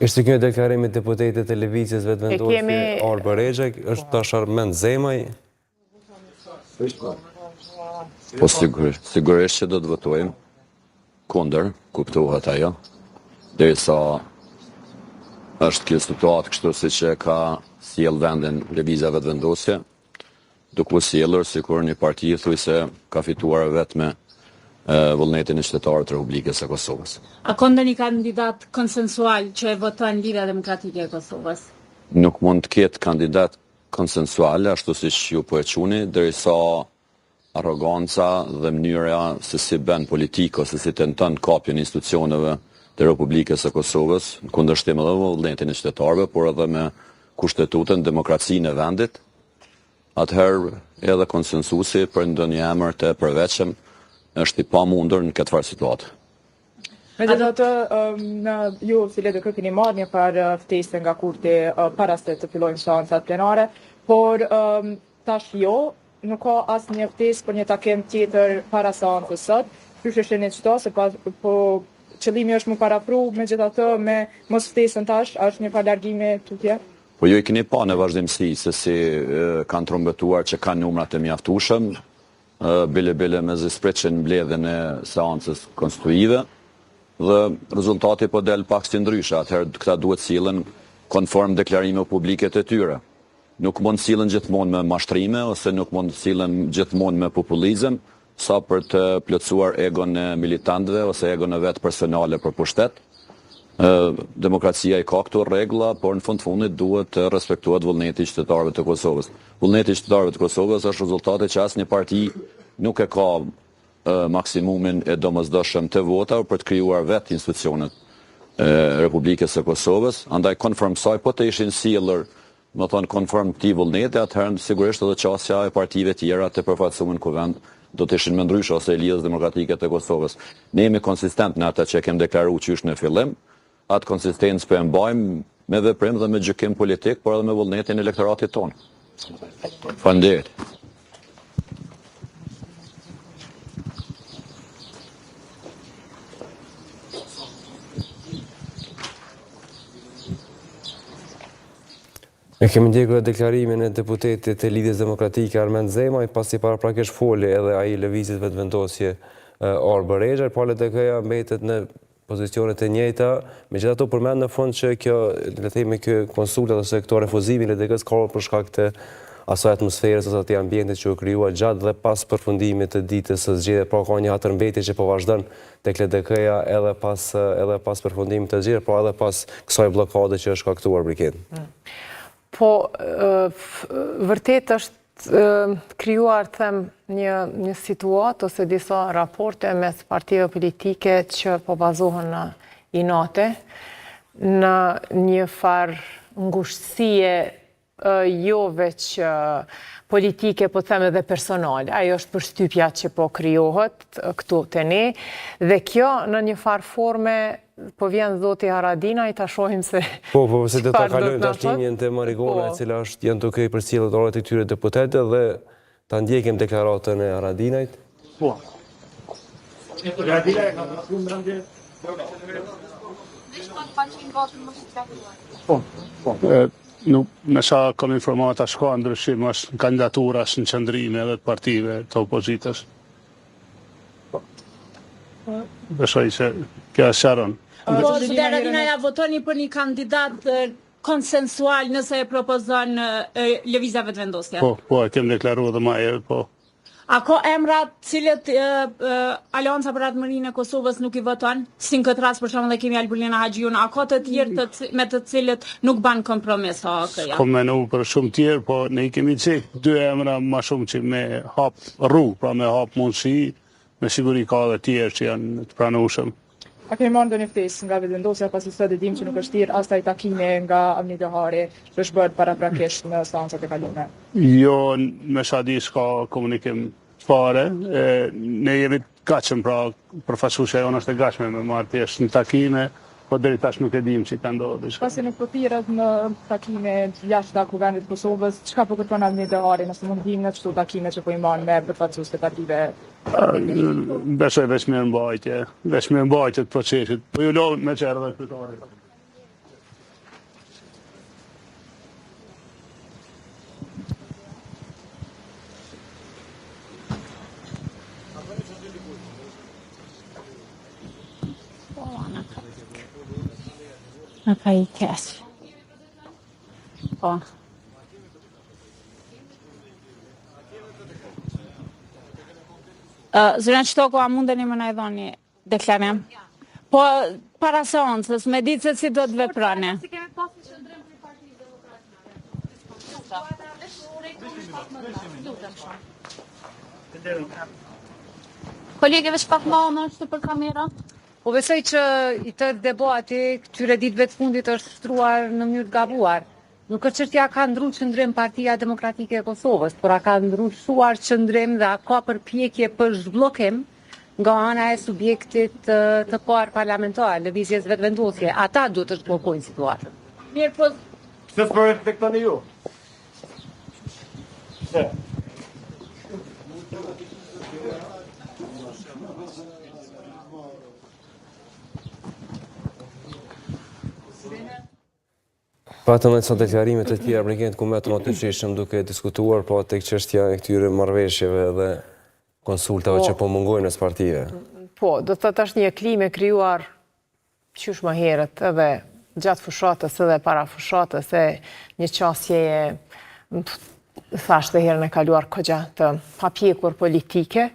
Ishte kjo deklarimi deputetit të Lëvizjes Vetëvendosje Arba Rexha, është tash Armend Zemaj. Po sigurisht që do të votojmë kundër, kuptohet ajo, derisa është kjo situatë kështu siç e ka sjell vendin Lëvizja Vetëvendosje, duke sjellur sikur një parti thuaj se ka fituar vetëm vullnetin e qytetarëve të Republikës së Kosovës. A ka ndonjë kandidat konsensual që e voton Lidhja Demokratike e Kosovës? Nuk mund të ketë kandidat konsensual, ashtu siç ju po e quani, derisa arroganca dhe mënyra se si bën politikë ose si tenton kapjen e institucioneve të Republikës së Kosovës, në kundërshtim edhe me vullnetin e qytetarëve, por edhe me kushtetutën, demokracinë e vendit, atëherë edhe konsensusi për ndonjë emër të përveçëm është i pamundur në këtë farë situatë. Megjithatë, ju si lidhje keni marrë një farë ftesë nga kurti para se të fillojnë seancat plenare, por tash nuk ka asnjë ftesë për një takim tjetër para seancës sot. Qysh është në çdo se po qëllimi është më parapru, megjithatë me mos ftesën tash është një farë largimi tutje. Po ju i keni pa në vazhdimsi se si kanë trombetuar që kanë numrat e mjaftueshëm, bile me zispreqen mbledhjen e seancës konstituive, dhe rezultati po del pak si ndryshe, atëherë këta duhet sillen konform deklarime publike të tyre. Nuk mund sillen gjithmonë me mashtrime, ose nuk mund sillen gjithmonë me populizëm, sa për të plotësuar egon e militantëve ose egon e vetë personale për pushtet. Demokracia i ka këto rregulla, por në fundit duhet të respektohet vullneti i qytetarëve të Kosovës. Vullneti i qytetarëve të Kosovës është rezultati që asnjë parti nuk e ka maksimumin e domosdoshëm të votave për të krijuar vetë institucionet e Republikës së Kosovës, andaj konform saj po të ishin sjellur, do të thonë konform këtij vullneti, atëherë sigurisht edhe qasja e partive tjera të përfaqësuar në kuvend do të ishin më ndryshe ose e Lidhjes Demokratike të Kosovës. Ne jemi konsistent në ata që kemi deklaruar qysh në fillim, atë konsistencë po e mbajmë me veprim dhe me gjykim politik, por edhe me vullnetin e elektoratit tonë. Faleminderit. Ne kemi ndjekur deklarimin e deputetit të Lidhjes Demokratike Armend Zemaj, pasi paraprakisht foli edhe ai Lëvizjes Vetëvendosje Arba Rexha, por LDK-ja mbetet në pozicionet e njëjta, megjithatë përmend në fund që kjo, le të themi, ky konsultat ose këto refuzimi i LDK-s ka për shkak të asaj atmosferës ose atij ambientit që u krijua gjatë dhe pas përfundimit të ditës së zgjedhjeve, pra ka një hatërmbetje që po vazhdon tek LDK-ja edhe pas përfundimit të zgjedhjeve, pra edhe pas kësaj bllokade që është shkaktuar briket. Po, vërtet është krijuar, them, një situatë ose disa raporte mes partive politike që po bazohen në inate, në një farë ngushtësie jo veç politike, po them edhe personale. Ajo është përshtypja që po krijohet këtu te ne, dhe kjo në një farë forme po vjen zoti Haradinaj, ta shohim se Po, se do ta kalojmë tash linjën te Marigona, e cila janë duke i përcjellur orët e këtyre deputetëve dhe ta ndjekim deklaratën e Haradinajt. Po. Haradinaj ka pasur ndërmjet. Po. Nuk me sa kam informata shka ndryshim është në kandidatura, është në qëndrime edhe të partive të opozitës. Besoj që kjo është qaron. Zoti Haradinaj, votoni për një kandidat konsensual nëse e propozon Lëvizja Vetëvendosje? Po, e kem deklaruar edhe më herët, po. A ka emra cilët Alianca për Ardhmërinë e Kosovës nuk i voton? Si në këtë rast për shembull e kemi Albulina Haxhiun, a ka të tjerë me të cilët nuk ban kompromis AKJ? Kom menu për shumë tjerë, po ne i kemi cek dy emra më shumë që me hap rrugë, pra me hap mundësi, me siguri ka edhe tjerë që janë të pranueshëm. A kemi marrë ndonjë ftesë nga Vetëvendosja, pasi sot e dim që nuk është thirrë as ai takimi nga Amni Dehari, që është bërë paraprakisht në seancat e kaluara? Jo, me sa di s'ka komunikim fare. Ne jemi të gatshëm, pra përfaqësuesja jonë është e gatshme me marrë thjesht në takime, po deri tash nuk e dim si ka ndodhur. Pasi nuk po thirret në takime jashtë kuvendit të Kosovës, çka po kërkon Amni Dehari, nëse mund të dim në çdo takime që po i marrin me përfaqësues të partive? Besoj veç mirëmbajtje të procesit. Po ju lodh me çerdhë kryetari. Në ka i keq. Po. Zërian Qitoko, a mundeni më na i dhoni deklarim? Po, para seancës, me ditë se si do të veprani. Kolegeve shpak ma në është për kamera? Po besoj që i tërë debati këtyre ditëve të fundit është shtruar në mënyrë të gabuar. Nuk është çështja ka ndru qëndrim Partia Demokratike e Kosovës, por a ka ndryshuar qëndrim dhe a ka përpjekje për zhbllokim nga ana e subjektit të parë parlamentar, lëvizjes vetëvendosje. Ata duhet të zhbllokojnë situatën. Mirë, po... Pse s'po reflektoni ju? Pse? Patëm edhe sa deklarime të tjera për ku me automatikisht duke diskutuar, po tek çështja e këtyre marrëveshjeve dhe konsultave që po mungojnë në partive. Po, do të thotë është një klimë krijuar qysh më herët edhe gjatë fushatës edhe para fushatës, e një qasje thash dhe herën e kaluar kogja të papjekur politike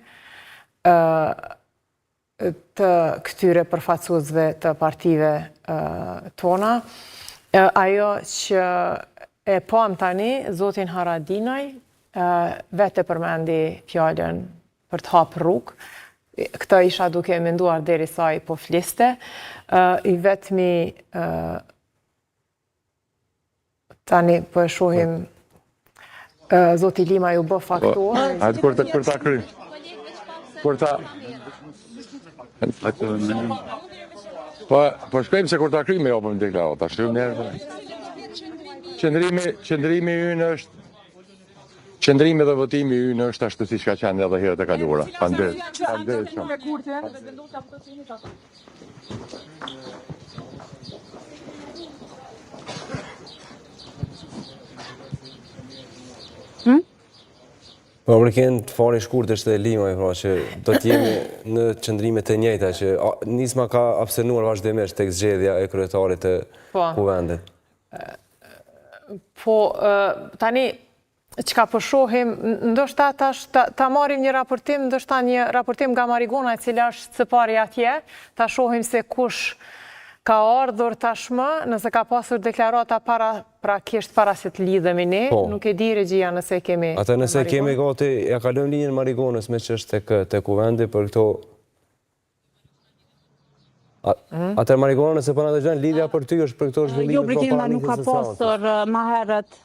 të këtyre përfaqësuesve të partive tona. Ajo që e pam tani, zotin Haradinaj, vetë përmendi fjallën për të hapë rrugë. Këta isha duke menduar deri sa i po fliste. I vetëmi tani po e shohim zoti Lima ju bë faktuar. Hajde kur ta kryjm. Kur ta Po shkojmë se kur ta kryjmë jo për deklarat, ta shkojmë njerë. Qëndrimi ynë është qëndrimi dhe votimi ynë është ashtu siç ka qenë edhe herët e kaluara. Faleminderit shumë. Po përken të fari shkurt është dhe Lima, pra që do t'jemi në qëndrimet e njëjta, që nisma ka abstenuar vazhdimisht tek zgjedhja e kryetarit të kuvendit. Po, tani, çka po shohim, ndoshta ta marrim një raportim, ndoshta një raportim nga Marigona, e cila është së pari atje, ta shohim se kush ka ardhur tashmë, nëse ka pasur deklarata pra kisht para se të lidhemi ne, nuk e di regjia nëse kemi... Ata nëse kemi gati, ja kalojmë linjën Marigonës me që është të kuvendi për këto... Atër Marigona nëse përna të gjenë, lidhja për ty është për këto zhvillime... Jo, Brigilma nuk ka pasur ma herët...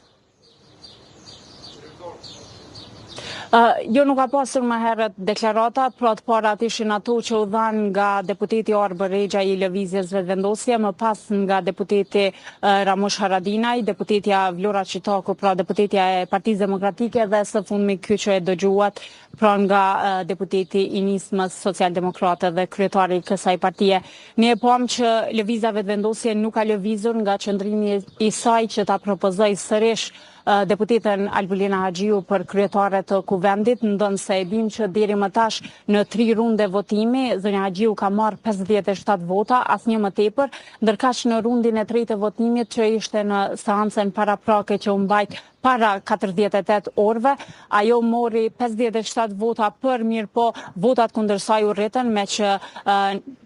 Jo nuk ka pasur më herët deklarata, pra të parat ishin ato që u dhanë nga deputeti Arbër Rexha i Lëvizjes Vetëvendosje, më pas nga deputeti Ramush Haradinaj, deputetja Vlora Qitoko, pra deputetja e Partisë Demokratike, dhe së fundmi ky që e dëgjuat, pra nga deputeti i nismës Socialdemokrate dhe kryetari i kësaj partie. Ne e pam që Lëvizja Vetëvendosje nuk ka lëvizur nga qëndrimi i saj që ta propozoi sërish deputetën Albulina Haxhiu për kryetare të kuvendit, ndonse e dim që deri më tash në 3 runde votimi, zonja Haxhiu ka marrë 57 vota, asnjë më tepër, ndërkaq në rundin e 3 të votimit që ishte në seancën paraprake që u mbajt para 48 orëve, ajo mori 57 vota për, mirë po votat kundër saj u rritën, me që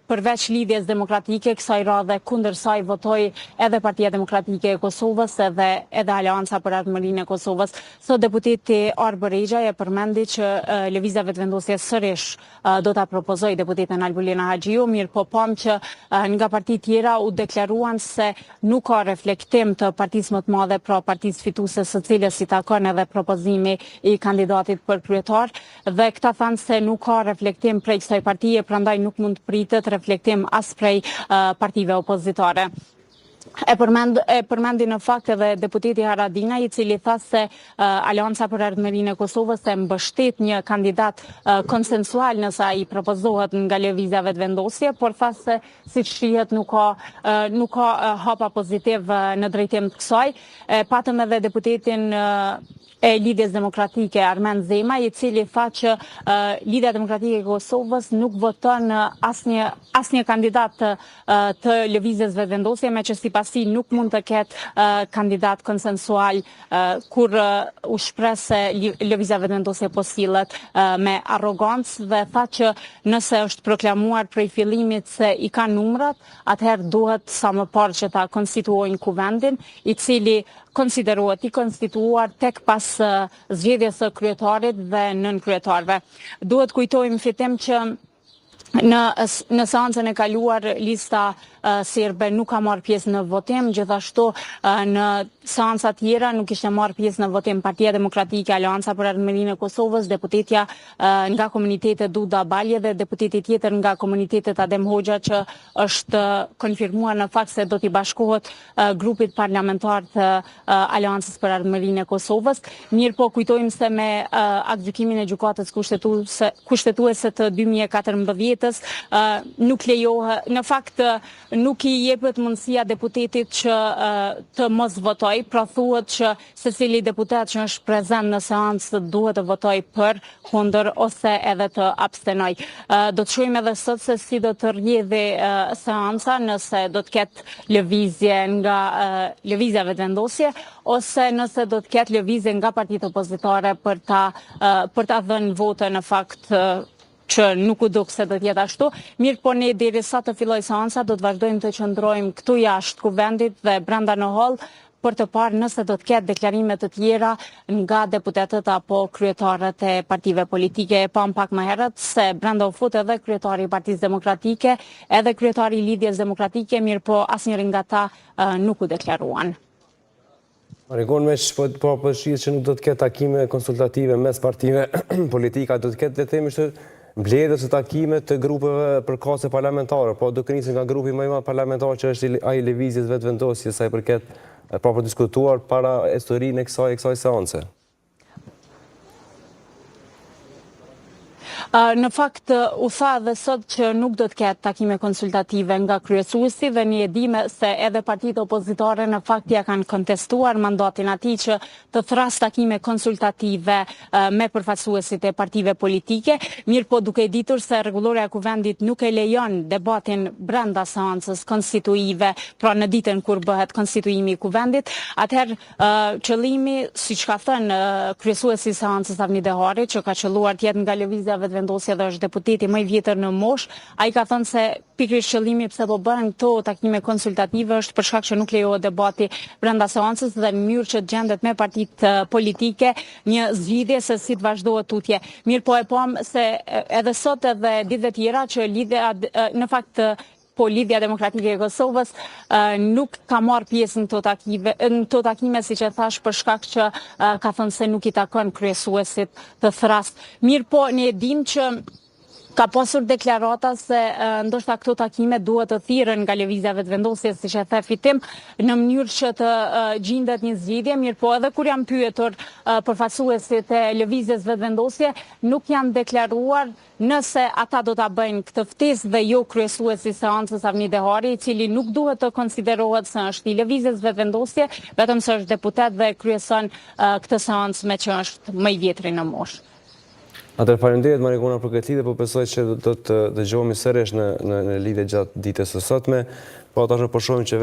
përveç lidhjes demokratike, kësaj radhe kundër saj votoi edhe Partia Demokratike e Kosovës edhe Aleanca për Ardhmërinë e Kosovës. Sot deputeti Arbër Rexha e përmendi që Lëvizja Vetëvendosje sërish do ta propozoj deputetën Albulina Haxhiu, mirë po pam që nga parti tjera u deklaruan se nuk ka reflektim të partisë më të madhe, pra partisë fituese së cilës i takon edhe propozimi i kandidatit për kryetar, dhe këta thanë se nuk ka reflektim prej kësaj partie, prandaj nuk mund të pritet reflektim as prej partive opozitare. E përmendi në fakt edhe deputeti Haradinaj, i cili tha se Aleanca për Ardhmërinë e Kosovës e mbështet një kandidat konsensual nëse ai propozohet nga Lëvizja Vetëvendosje, por tha se siç shihet nuk ka hapa pozitiv në drejtim të kësaj. Patëm edhe deputetin e Lidhjes Demokratike Armend Zema, i cili tha që Lidhja Demokratike e Kosovës nuk voton asnjë kandidat të lëvizjes vetëvendosje, me që sipas tij nuk mund të ketë kandidat konsensual kur u shpreh se lëvizja vetëvendosje po sillet me arrogancë dhe tha që nëse është proklamuar prej fillimit se i ka numrat, atëherë duhet sa më parë që ta konstituojnë kuvendin, i cili konsiderohet i konstituar tek pas zgjedhjes së kryetarit dhe nënkryetarëve. Duhet kujtojmë fillim që në seancën e kaluar lista serbe nuk ka marrë pjesë në votim, gjithashtu në seanca tjera nuk ishte marrë pjesë në votim Partia Demokratike, Aleanca për Ardhmërinë e Kosovës, deputetja nga komuniteti Duda Balje dhe deputeti tjetër nga komuniteti Adem Hoxha, që është konfirmuar në fakt se do t'i bashkohet grupit parlamentar të Aleancës për Ardhmërinë e Kosovës. Mirë po kujtojmë se me aktgjykimin e gjykatës kushtetuese të 2014 nuk lejohet, në fakt nuk i jepet mundësia deputetit që të mos votoj, pra thuhet që secili deputet që është prezent në seancë duhet të votoj për, kundër ose edhe të abstenoj. Do të shohim edhe sot se si do të rrjedhë seanca, nëse do të ketë lëvizja vetëvendosje ose nëse do të ketë lëvizje nga partitë opozitare për ta dhënë vote në fakt që nuk u duk se do t'jetë ashtu. Mirë po ne derisa të filloj seanca do të vazhdojmë të qëndrojmë këtu jashtë kuvendit dhe brenda në hall për të parë nëse do të ketë deklarime të tjera nga deputetët apo kryetarët e partive politike. E pam pak më herët se brenda u fut edhe kryetari i Partisë Demokratike, edhe kryetari i Lidhjes Demokratike, mirë po asnjëri nga ta nuk u deklaruan. Marigon, me po shihet që nuk do të ketë takime konsultative mes partive politika, do të ketë le të themi mbledhjes së takime të grupeve përkatëse parlamentare, po do të nisë nga grupi më i madh parlamentar që është ai lëvizjes vetëvendosjes sa i përket për diskutuar para historinë e kësaj seance. Në fakt, u tha dhe sot që nuk do të ketë takime konsultative nga kryesuesi dhe ne e dimë se edhe partitë opozitare në fakt ja kanë kontestuar mandatin atij që të thras takime konsultative me përfaqësuesit e partive politike, mirë po duke ditur se rregulloria e kuvendit nuk e lejon debatin brenda seancës konstituive, pra në ditën kur bëhet konstituimi i kuvendit, atëherë qëllimi, siç ka thënë kryesuesi i seancës Avni Dehari, që ka qelluar të jetë nga lëvizja vetëvendosje dhe është deputeti më i vjetër në moshë, ai ka thënë se pikërisht qëllimi pse po bëhen këto takime konsultative është për shkak që nuk lejohet debati brenda seancës dhe në mënyrë që gjendet me partitë politike një zgjidhje se si të vazhdohet tutje. Mirë po e pam se edhe sot edhe ditëve tjera që Lidhja Demokratike e Kosovës nuk ka marrë pjesë në këto takime, siç e thash, për shkak që ka thënë se nuk i takon kryesuesit të thras. Mirë po ne e dimë që ka pasur deklarata se ndoshta këto takime duhet të thirren nga lëvizja vetëvendosje, siç e the fitim, në mënyrë që të gjendet një zgjidhje, mirë po edhe kur janë pyetur përfaqësuesit e lëvizjes vetëvendosje, nuk janë deklaruar nëse ata do ta bëjnë këtë ftesë dhe jo kryesuesi i seancës Avni Dehari, i cili nuk duhet të konsiderohet se është i lëvizjes vetëvendosje, vetëm se është deputet dhe kryeson këtë seancë me që është më i vjetri në moshë. Atëherë faleminderit Marigona për këtë lidhje, po besoj që do të dëgjohemi sërish në lidhje gjatë ditës së sotme, po tash po shohim që